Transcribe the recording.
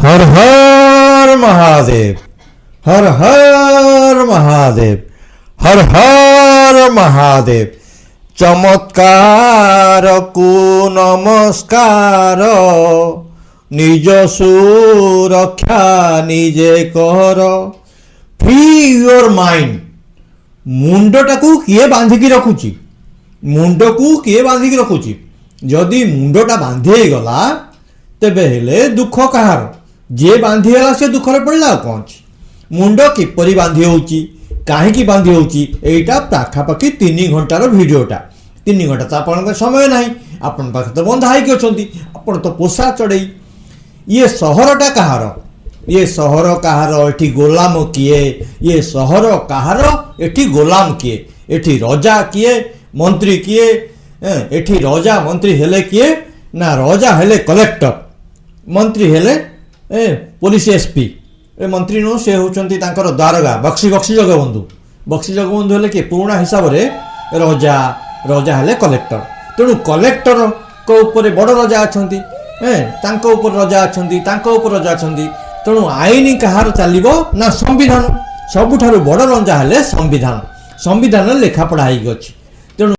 हर हर महादेव, हर हर महादेव, हर हर महादेव। चमत्कार को नमस्कार, निज सुरक्षा निजे कर। Free your mind. मुंडटा को किए बांधिकी रखुची, मुंड को किए बांधिकी रखुची। जदि मुंडटा बांधि गला तेबे हेले दुख कहार, जे बांधीगला से दुख पड़ा कौन। मुंड किपरि बांधि होउची, काहींकी बांधि होउची, एटा पाखापाखि 3 घंटार भिडियोटा। 3 घंटा तो आपन समय नहीं, आपन पाखे तो बंधा होइक अछंती, आपन तो पोषा चढ़ई। ये सहरटा कहार, ये सहर कहार, एठी गोलाम किए, ये सहर कहार, एठी गोलाम किए, एठी रजा किए, मंत्री किए। एठी रजा मंत्री हेले किए ना, रजा हेले कलेक्टर, मंत्री हेले पुलिस एसपी। ए मंत्री नु से होचंती तांकर दारोगा बक्सी जगबंधु। बक्सी जगबंधु हेले कि पुराणा हिसाब रे रजा, रजा हेले कलेक्टर। तेणु कलेक्टर को ऊपर बड़ रजा अछंती, तांको ऊपर रजा अछंती, तांको ऊपर रजा अछंती। तेणु आईन कहार चलिबो ना संविधान। सबुठारु बड़ रजा हेले संविधान। संविधान लेखा पढ़ा होइक अछि।